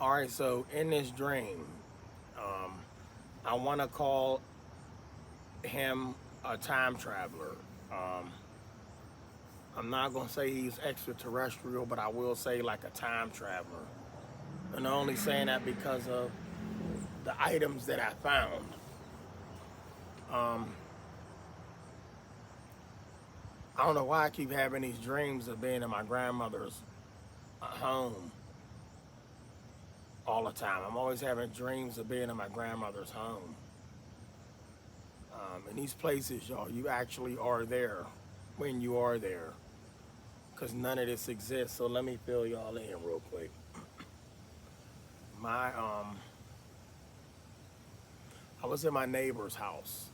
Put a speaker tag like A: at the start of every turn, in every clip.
A: All right, so in this dream, um, I want to call him a time traveler. Um, I'm not going to say he's extraterrestrial, but I will say like a time traveler. And I'm only saying that because of the items that I found. Um, I don't know why I keep having these dreams of being in my grandmother's home all the time. I'm always having dreams of being in my grandmother's home. And these places, y'all, you actually are there when you are there because none of this exists. So let me fill y'all in real quick. My I was in my neighbor's house.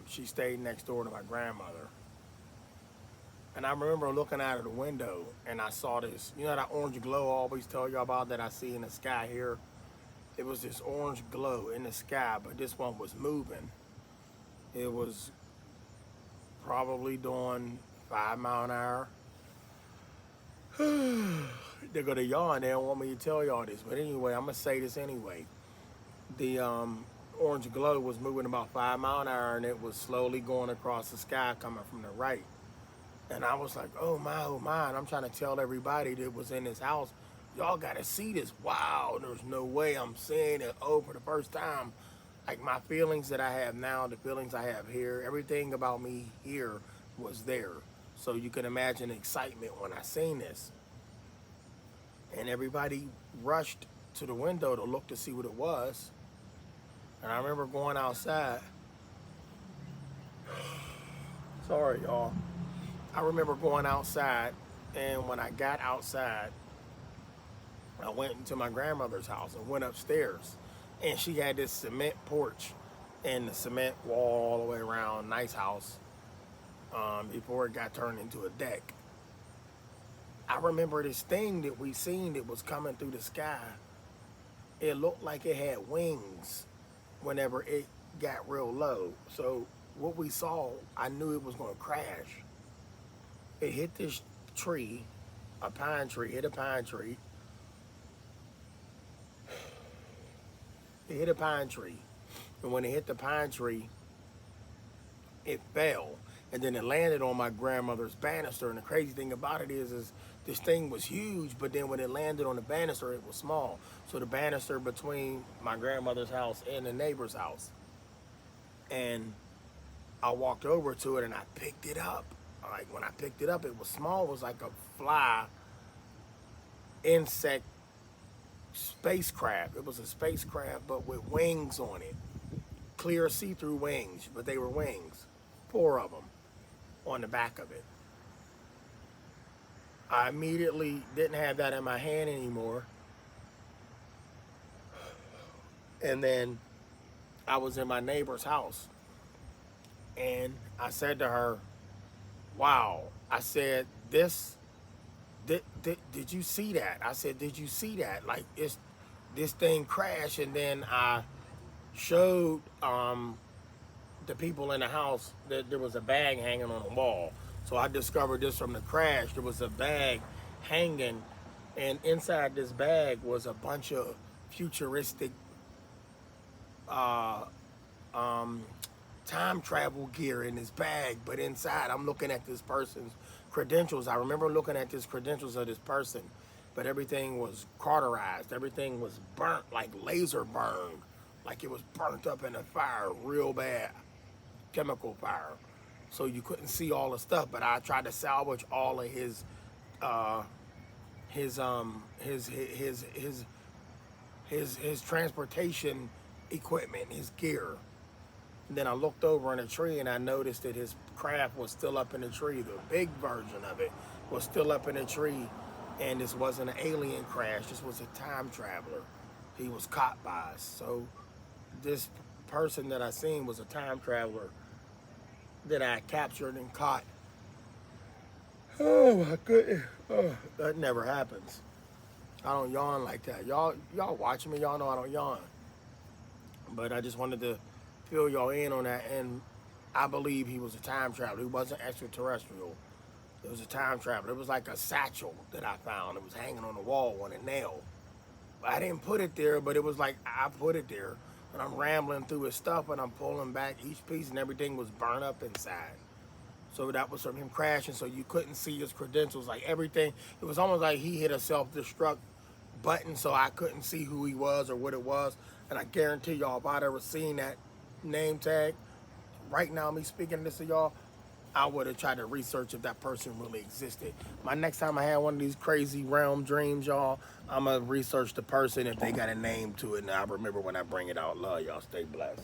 A: She stayed next door to my grandmother, and I remember looking out of the window and I saw this. You know that orange glow I always tell you about that I see in the sky here. It was this orange glow in the sky, but this one was moving. It was probably doing 5 mile an hour. They're gonna yawn. They don't want me to tell y'all this, but anyway, I'm gonna say this anyway. The orange glow was moving about 5 mile an hour, and it was slowly going across the sky, coming from the right. And I was like, "Oh my, oh my!" And I'm trying to tell everybody that was in this house, "Y'all gotta see this! Wow, there's no way I'm seeing it for the first time." Like my feelings that I have now, the feelings I have here, everything about me here was there. So you can imagine the excitement when I seen this. And everybody rushed to the window to look to see what it was. And I remember going outside. Sorry, y'all. I remember going outside, and when I got outside, I went into my grandmother's house and went upstairs. And she had this cement porch and the cement wall all the way around, nice house, before it got turned into a deck. I remember this thing that we seen that was coming through the sky. It looked like it had wings whenever it got real low. So what we saw, I knew it was going to crash. It hit this tree, a pine tree, hit a pine tree. It hit a pine tree. And when it hit the pine tree, it fell. And then it landed on my grandmother's banister. And the crazy thing about it is this thing was huge, but then when it landed on the banister, it was small. So the banister between my grandmother's house and the neighbor's house. And I walked over to it and I picked it up. Like when I picked it up, it was small. It was like a fly insect spacecraft. It was a spacecraft, but with wings on it. Clear see-through wings, but they were wings. 4 of them on the back of it. I immediately didn't have that in my hand anymore. And then I was in my neighbor's house. And I said to her, wow. I said, did you see that? I said, did you see that? Like, this thing crashed. And then I showed the people in the house that there was a bag hanging on the wall. So I discovered this from the crash. There was a bag hanging, and inside this bag was a bunch of futuristic uh, um, time travel gear in this bag. But inside, I'm looking at this person's credentials. I remember looking at this credentials of this person, but everything was cauterized. Everything was burnt, like laser burned, like it was burnt up in a fire real bad, chemical fire. So you couldn't see all the stuff, but I tried to salvage all of uh, his his his his his transportation equipment, his gear. And then I looked over in a tree and I noticed that his craft was still up in the tree. The big version of it was still up in the tree. And this wasn't an alien crash. This was a time traveler. He was caught by us. So this person that I seen was a time traveler that I captured and caught. Oh my goodness. Oh, that never happens. I don't yawn like that. Y'all watch me, y'all know I don't yawn. But I just wanted to fill y'all in on that. And I believe he was a time traveler. He wasn't extraterrestrial. It was a time traveler. It was like a satchel that I found. It was hanging on the wall on a nail. I didn't put it there, but it was like I put it there. And I'm rambling through his stuff, and I'm pulling back each piece, and everything was burned up inside. So that was from him crashing, so you couldn't see his credentials, like everything. It was almost like he hit a self-destruct button, so I couldn't see who he was or what it was. And I guarantee y'all, if I'd ever seen that name tag, right now, me speaking this to y'all, I would have tried to research if that person really existed. My next time I had one of these crazy realm dreams, y'all, I'm going to research the person if they got a name to it, and I remember when I bring it out. Love y'all. Stay blessed.